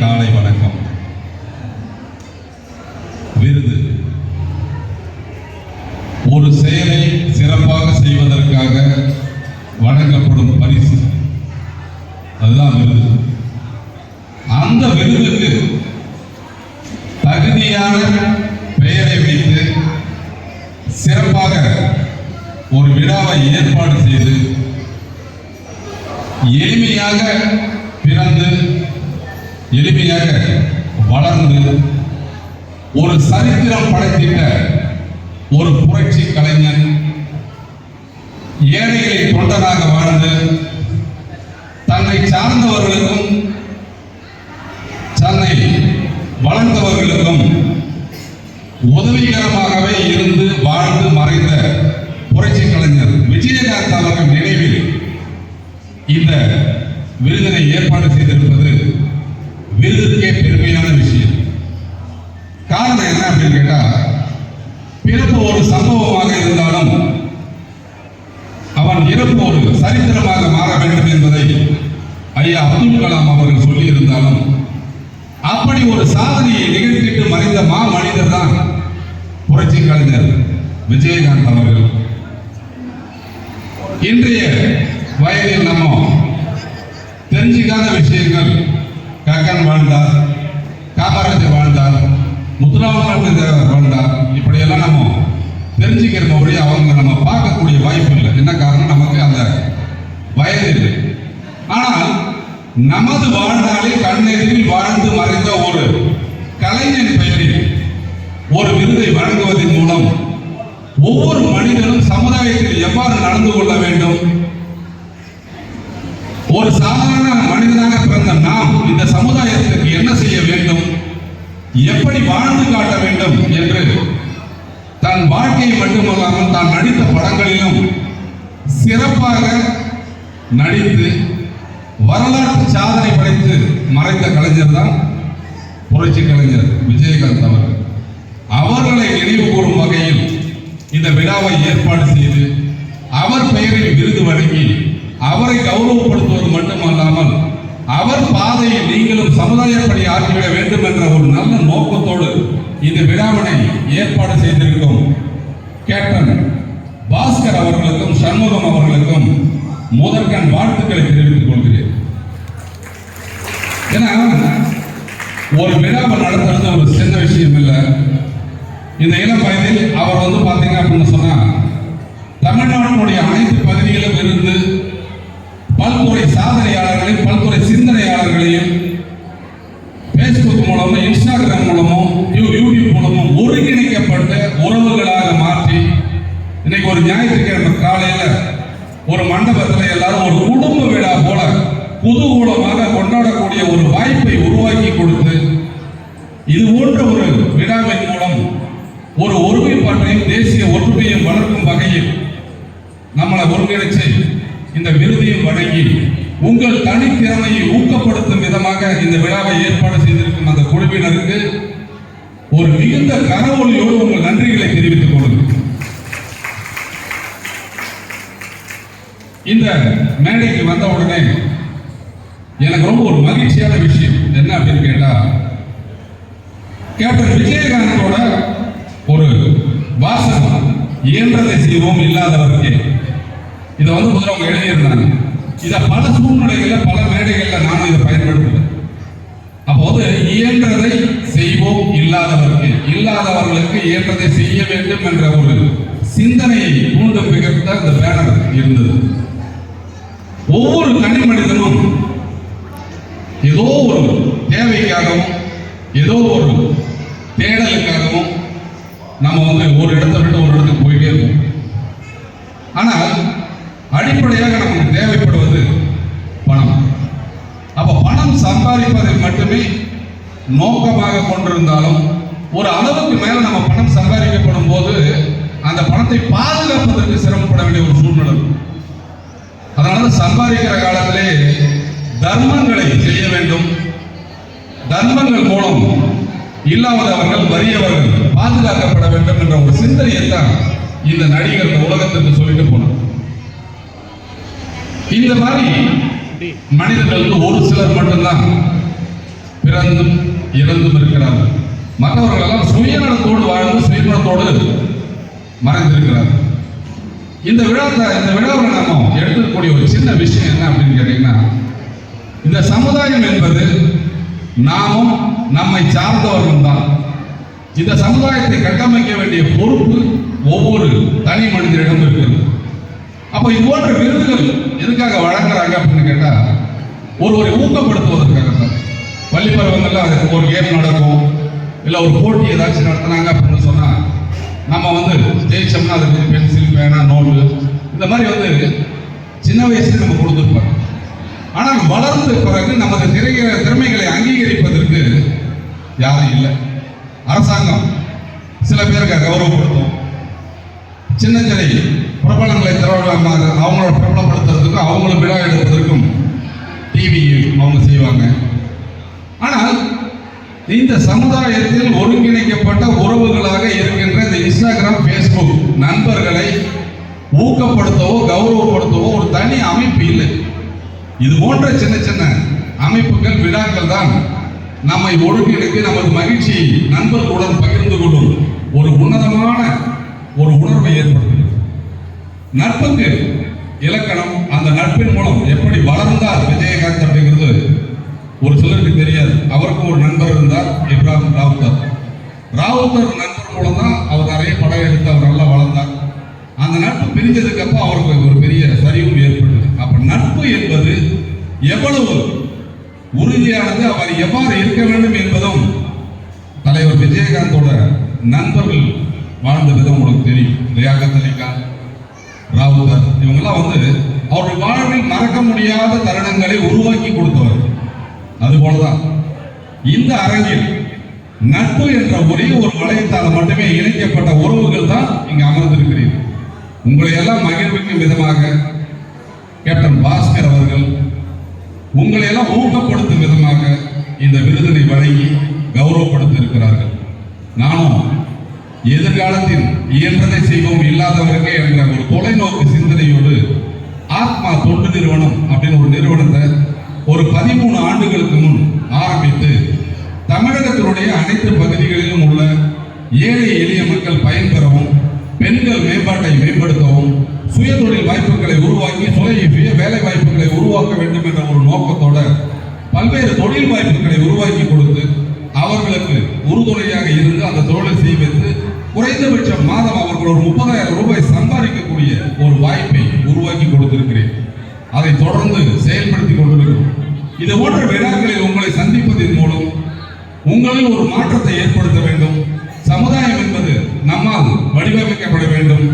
காலை வணக்கம். விருது ஒரு செயலை சிறப்பாக செய்வதற்காக வழங்கப்படும் பரிசு, அதுதான் விருது. அந்த விருதுக்கு தகுதியான பெயரை வைத்து சிறப்பாக ஒரு விழாவை ஏற்பாடு செய்து எளிமையாக பிறந்து எளிமையாக வளர்ந்து ஒரு சரித்திரம் படைத்திட்ட ஒரு புரட்சி கலைஞன், ஏழைகளின் தொண்டனாக வாழ்ந்து தன்னை சார்ந்தவர்களுக்கும் தன்னை வளர்ந்தவர்களுக்கும் உதவிகரமாகவே இருந்து வாழ்ந்து மறைந்த புரட்சி கலைஞர் விஜயகாந்த் அவர்கள் நினைவில் இந்த விருதினை ஏற்பாடு செய்திருப்பது விருதுக்கே பெருமையான விஷயம். காரணம் என்ன அப்படின்னு கேட்டா, பிறப்பு ஒரு சம்பவமாக இருந்தாலும் அவன் இறப்பு ஒரு சரித்திரமாக மாற வேண்டும் என்பதை ஐயா அப்துல் கலாம் அவர்கள் சொல்லி இருந்தாலும் அப்படி ஒரு சாதனையை நிகழ்த்திட்டு மறைந்த மா மனிதர் தான் புரட்சி கலைஞர் விஜயகாந்த் அவர்கள். இன்றைய வயதில் நம்ம தெரிஞ்சிக்காத விஷயங்கள், கக்கன் வாழ்ந்தார், காமராஜர் வாழ்ந்தார், முத்துராமலிங்க தேவர் வாழ்ந்தார், இப்படியெல்லாம் நம்ம தெரிஞ்சுக்கிறபடி அவங்க நம்ம பார்க்கக்கூடிய வாய்ப்பு இல்லை. என்ன காரணம்? நமக்கு அந்த வயது இல்லை. ஆனால் நமது வாழ்நாளில் கண்ணெதிரில் வாழ்ந்து மறைந்த ஒரு கலைஞன் பெயரில் ஒரு விருதை வழங்குவதன் மூலம் ஒவ்வொரு மனிதனும் சமுதாயத்தில் எவ்வாறு நடந்து கொள்ள வேண்டும், ஒரு சாதாரண மனிதனாக பிறந்த நாம் இந்த சமுதாயத்திற்கு என்ன செய்ய வேண்டும், எப்படி வாழ்ந்து காட்ட வேண்டும் என்று தன் வாழ்க்கையை மட்டுமல்லாமல் தான் நடித்த படங்களிலும் சிறப்பாக நடித்து வரலாற்று சாதனை படைத்து மறைந்த கலைஞர் தான் புரட்சி கலைஞர் விஜயகாந்த் அவர்கள். அவர்களை நினைவு கூறும் வகையில் இந்த விழாவை ஏற்பாடு செய்து அவர் பெயரில் விருது வழங்கி அவரை கௌரவப்படுத்துவது மட்டுமல்லாமல் அவர் பாதையில் நீங்களும் சமுதாய பணி ஆற்றிவிட வேண்டும் என்ற ஒரு நல்ல நோக்கத்தோடு இந்த விழாவினை ஏற்பாடு செய்திருக்கும் கேப்டன் பாஸ்கர் அவர்களுக்கும் சண்முகம் அவர்களுக்கும் முதற்கண் வாழ்த்துக்களை தெரிவித்துக் கொள்கிறேன். ஏன்னா ஒரு விழாவை நடத்துறது ஒரு சின்ன விஷயம் இல்லை. இந்த இளம் வயதில் அவர் பார்த்தீங்க அப்படின்னு சொன்னா தமிழ்நாட்டினுடைய அனைத்து பகுதிகளிலும் இருந்து பல்துறை சாதனையாளர்களையும் பல்துறை சிந்தனையாளர்களையும் பேஸ்புக் மூலமும் இன்ஸ்டாகிராம் மூலமும் யூடியூப் மூலமும் ஒருங்கிணைக்கப்பட்ட உறவுகளாக மாற்றி இன்னைக்கு ஒரு ஞாயிற்றுக்கிழமை காலையில ஒரு மண்டபத்தில் எல்லாரும் ஒரு குடும்ப விழா போல குதூகூலமாக கொண்டாடக்கூடிய ஒரு வாய்ப்பை உருவாக்கி கொடுத்து இது போன்ற ஒரு விழாவின் மூலம் ஒரு ஒருமைப்பாட்டையும் தேசிய ஒற்றுமையும் வளர்க்கும் வகையில் நம்மளை ஒருங்கிணைச்சு இந்த விருதையும் வழங்கி உங்கள் தனித்திறமையை ஊக்கப்படுத்தும் விதமாக இந்த விழாவை ஏற்பாடு செய்திருக்கும் அந்த குழுவினருக்கு ஒரு மிகுந்த கரவொலியோடு உங்கள் நன்றிகளை தெரிவித்துக் கொள்ளுங்கள். இந்த மேடைக்கு வந்த உடனே எனக்கு ரொம்ப ஒரு மகிழ்ச்சியான விஷயம் என்ன அப்படின்னு கேட்டா, கேப்டன் விஜயகாந்தோட ஒரு வாசகம், இயன்றதை செய்வோம் இல்லாதவருக்கு. இதை முதல்ல அவங்க எழுதியிருந்தாங்க. இதை பல சூழ்நிலைகளில் பல மேடைகளில் நானும் இதை பயன்படுத்துவேன். அப்போது இயன்றதை செய்வோம் இல்லாதவருக்கு, இல்லாதவர்களுக்கு இயன்றதை செய்ய வேண்டும் என்ற ஒரு சிந்தனையை தூண்டும் மிகத்த இந்த பேனர் இருந்தது. ஒவ்வொரு தனி மனிதனும் ஏதோ ஒரு தேவைக்காகவும் ஏதோ ஒரு தேடலுக்காகவும் நம்ம ஒரு இடத்தை விட்டு ஒரு இடத்துக்கு போயிட்டே இருக்கோம். ஆனால் அடிப்படையாக நமக்கு தேவைப்படுவது பணம். அப்ப பணம் சம்பாதிப்பதை மட்டுமே நோக்கமாக கொண்டிருந்தாலும் ஒரு அளவுக்கு மேல நம்ம பணம் சம்பாதிக்கப்படும் போது அந்த பணத்தை பாதுகாப்பதற்கு சிரமப்பட வேண்டிய ஒரு சூழ்நிலை. அதனால சம்பாதிக்கிற காலத்திலே தர்மங்களை செய்ய வேண்டும். தர்மங்கள் மூலம் இல்லாதவர்கள் வறியவர்கள் பாதுகாக்கப்பட வேண்டும் என்ற ஒரு சிந்தனையை தான் இந்த நடிகர் உலகத்திற்கு சொல்லிட்டு போனார். இந்த மாதிரி மனிதர்களுக்கு ஒரு சிலர் மட்டும்தான் பிறந்தும் இறந்தும் இருக்கிறார்கள். மற்றவர்கள் எல்லாம் சுயநலத்தோடு வாழ்ந்து சுயநலத்தோடு மறைந்திருக்கிறார்கள். இந்த விழாவில் நாம எடுக்கக்கூடிய ஒரு சின்ன விஷயம் என்ன அப்படின்னு கேட்டீங்கன்னா, இந்த சமுதாயம் என்பது நாமும் நம்மை சார்ந்தவர்களும் தான். இந்த சமுதாயத்தை கட்டமைக்க வேண்டிய பொறுப்பு ஒவ்வொரு தனி மனிதரிடம் இருக்கிறது. அப்போ இது போன்ற விருதுகள் எதுக்காக வழங்குறாங்க அப்படின்னு கேட்டா, ஒருவரை ஊக்கப்படுத்துவதற்காக தான். பள்ளி பருவங்கள்ல ஒரு கேம் நடக்கும், இல்லை ஒரு போட்டி ஏதாச்சும் நடத்தினாங்க அப்படின்னு சொன்னா நம்ம ஜெயிச்சோம்னா அதுக்கு பென்சில், பேனா, நோட்டு இந்த மாதிரி சின்ன வயசுல நம்ம கொடுத்துருப்பாங்க. ஆனால் வளர்ந்த பிறகு நமது திறமைகளை அங்கீகரிப்பதற்கு யாரும் இல்லை. அரசாங்கம் சில பேருக்கு கௌரவப்படுத்தும், சின்ன சின்ன பிரபலங்களை அவங்களோட பிரபலப்படுத்துறதுக்கும் அவங்கள விழா எடுப்பதற்கும் டிவி அவங்க செய்வாங்க. ஆனால் இந்த சமுதாயத்தில் ஒருங்கிணைக்கப்பட்ட உறவுகளாக இருக்கின்ற இந்த இன்ஸ்டாகிராம், ஃபேஸ்புக் நண்பர்களை ஊக்கப்படுத்தவோ கௌரவப்படுத்தவோ ஒரு தனி அமைப்பு இல்லை. இது போன்ற சின்ன சின்ன அமைப்புகள், விழாக்கள் தான் நம்மை ஒருங்கிணைத்து நமது மகிழ்ச்சியை நண்பர்களுடன் பகிர்ந்து கொள்ளும் ஒரு உன்னதமான ஒரு உணர்வை ஏற்படுத்துகிறது. நட்புக்கு இலக்கணம், அந்த நட்பின் மூலம் எப்படி வளர்ந்தார் விஜயகாந்த் அப்படிங்கிறது ஒரு சிலருக்கு தெரியாது. அவருக்கும் ஒரு நண்பர் இருந்தார், இப்ராஹிம் ராவுத்தர். ராவுத்தர் நண்பர் மூலம் தான் அவர் நிறைய படம் எடுத்து அவர் நல்லா வளர்ந்தார். அந்த நட்பு பிரிஞ்சதுக்கு அப்புறம் அவருக்கு ஒரு பெரிய சரிவும் ஏற்பட்டது. அப்ப நட்பு என்பது எவ்வளவு உறுதியானது, அவர் எவ்வாறு இருக்க வேண்டும் என்பதும் தலைவர் விஜயகாந்தோட நண்பர்கள் வாழ்ந்த விதம் உங்களுக்கு தெரியும். லியாகத் அலி கான், ராவுத்தர் இவங்கெல்லாம் அவருடைய வாழ்வில் மறக்க முடியாத தருணங்களை உருவாக்கி கொடுத்தவர். அதுபோலதான் இந்த அரங்கில் நட்பு என்ற ஒரே ஒரு வளையத்தால் மட்டுமே இணைக்கப்பட்ட உறவுகள் தான் இங்கு அமர்ந்திருக்கிறீர்கள். உங்களை எல்லாம் மகிழ்விக்கும் விதமாக கேப்டன் பாஸ்கர் அவர்கள் உங்களை எல்லாம் ஊக்கப்படுத்தும் விதமாக இந்த விருதினை வழங்கி கௌரவப்படுத்த இருக்கிறார்கள். நானும் எதிர்காலத்தில் இயன்றதை செய்வோம் இல்லாதவர்களே என்ற ஒரு தொலைநோக்கு சிந்தனையோடு ஆத்மா தொண்டு நிறுவனம் அப்படின்னு ஒரு நிறுவனத்தை ஒரு 13 ஆண்டுகளுக்கு முன் ஆரம்பித்து தமிழகத்தினுடைய அனைத்து பகுதிகளிலும் உள்ள ஏழை எளிய மக்கள் பயன்பெறவும், பெண்கள் மேம்பாட்டை மேம்படுத்தவும், சுய தொழில் வாய்ப்புகளை உருவாக்கி சுய வேலை வாய்ப்புகளை உருவாக்க வேண்டும் என்ற ஒரு நோக்கத்தோட பல்வேறு தொழில் வாய்ப்புகளை உருவாக்கி கொடுத்து அவர்களுக்கு உறுதுணையாக இருந்து அந்த தொழிலை செய்வது குறைந்தபட்ச மாதம் அவர்கள் ஒரு 30,000 ரூபாய் சம்பாதிக்கக்கூடிய ஒரு வாய்ப்பை உருவாக்கி கொடுத்திருக்கிறேன். அதை தொடர்ந்து செயல்படுத்திக் கொண்டிருக்கிறோம். இது போன்ற விழாக்களில் உங்களை சந்திப்பதன் மூலம் உங்களில் ஒரு மாற்றத்தை ஏற்படுத்த வேண்டும். சமுதாயம் என்பது நம்மால் வடிவமைக்கப்பட வேண்டும்.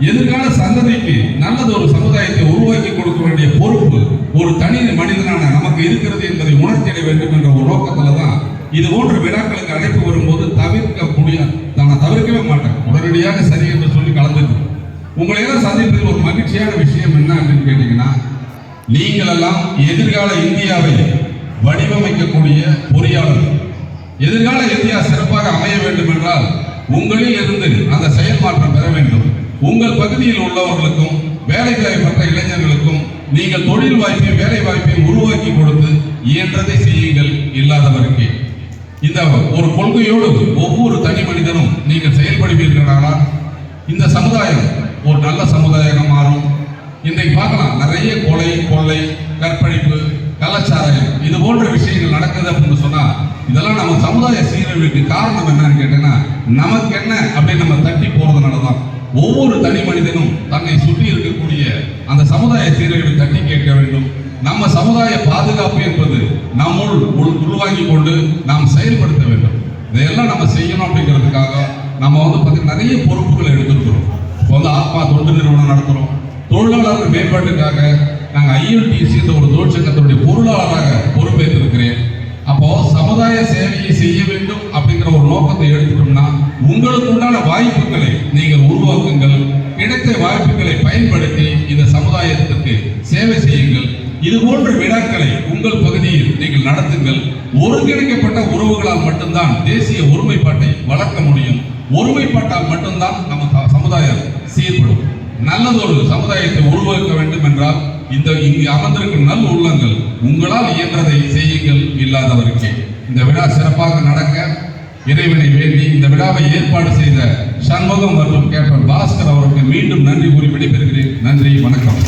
எதிர்கால சந்ததிக்கு நல்லது ஒரு சமுதாயத்தை உருவாக்கி கொடுக்க வேண்டிய பொறுப்பு ஒரு தனி மனிதனான நமக்கு இருக்கிறது என்பதை உணர்த்திட வேண்டும் என்ற ஒரு நோக்கத்துல தான் இது போன்ற விழாக்களுக்கு அழைப்பு வரும்போது தவிர்க்க முடியாது. நான் தவிர்க்கவே மாட்டேன், உடனடியாக சரி என்று சொல்லி கலந்துக்கிறோம். உங்களை எல்லாம் சந்திப்பதில் ஒரு மகிழ்ச்சியான விஷயம் என்ன அப்படின்னு கேட்டீங்கன்னா, நீங்கள் எல்லாம் எதிர்கால இந்தியாவை வடிவமைக்கக்கூடிய பொறியாளர்கள். எதிர்கால இந்தியா சிறப்பாக அமைய வேண்டும் என்றால் உங்களில் இருந்து அந்த செயல் மாற்றம் பெற வேண்டும். உங்கள் பகுதியில் உள்ளவர்களுக்கும் வேலைகளை பெற்ற இளைஞர்களுக்கும் நீங்கள் தொழில் வாய்ப்பை, வேலை வாய்ப்பை உருவாக்கி கொடுத்து இயன்றதை செய்யுங்கள் இல்லாதவருக்கு. இந்த ஒரு கொள்கையோடு ஒவ்வொரு தனி மனிதனும் நீங்கள் செயல்படுவீர்களானால் இந்த சமுதாயம் ஒரு நல்ல சமுதாயம் மாறும். இன்றைக்கு பார்க்கலாம், நிறைய கொலை, கொள்ளை, கற்பழிப்பு, கள்ளச்சாராயம் இது போன்ற விஷயங்கள் நடக்குது அப்படின்னு சொன்னா இதெல்லாம் நம்ம சமுதாய சீரழிவுக்கு காரணம் என்னன்னு கேட்டீங்கன்னா, நமக்கு என்ன அப்படின்னு நம்ம தட்டி போறதுனாலதான். ஒவ்வொரு தனி மனிதனும் தன்னை சுற்றி இருக்கக்கூடிய அந்த சமுதாய சீரழிவை தட்டி கேட்க வேண்டும். நம்ம சமுதாய பாதுகாப்பு என்பது நம்முள் உள்வாங்கி கொண்டு நாம் செயல்படுத்த வேண்டும். இதையெல்லாம் நம்ம செய்யணும் அப்படிங்கிறதுக்காக நம்ம பார்த்தீங்கன்னா நிறைய பொறுப்புகளை எடுத்துருக்கிறோம். இப்போ ஆத்மா தொண்டு நிறுவனம் நடத்துறோம். தொழிலாளர்கள் மேம்பாட்டுக்காக நாங்கள் ILTC ஒரு தொழிற்சங்கத்தினுடைய பொருளாளராக பொறுப்பேற்றிருக்கிறேன். அப்போ சமுதாய சேவையை செய்ய வேண்டும் அப்படிங்கிற ஒரு நோக்கத்தை எடுத்துட்டோம்னா உங்களுக்கு உண்டான வாய்ப்புகளை நீங்கள் உருவாக்குங்கள். கிடைத்த வாய்ப்புகளை பயன்படுத்தி இந்த சமுதாயத்திற்கு சேவை செய்யுங்கள். இது போன்ற விழாக்களை உங்கள் பகுதியில் நீங்கள் நடத்துங்கள். ஒருங்கிணைக்கப்பட்ட உறவுகளால் மட்டும்தான் தேசிய ஒருமைப்பாட்டை வளர்க்க முடியும். ஒருமைப்பாட்டால் மட்டும்தான் நம்ம சமுதாயம் சீர்படும். நல்லதொரு சமுதாயத்தை உருவாக்க வேண்டும் என்றால் இங்கு அமர்ந்திருக்கும் நல் உள்ளங்கள் உங்களால் இயன்றதை செய்யுங்கள் இல்லாதவருக்கே. இந்த விழா சிறப்பாக நடக்க இறைவனை வேண்டி இந்த விழாவை ஏற்பாடு செய்த சண்முகம் மற்றும் கேப்டன் பாஸ்கர் அவருக்கு மீண்டும் நன்றி கூறி விடைபெறுகிறேன். நன்றி, வணக்கம்.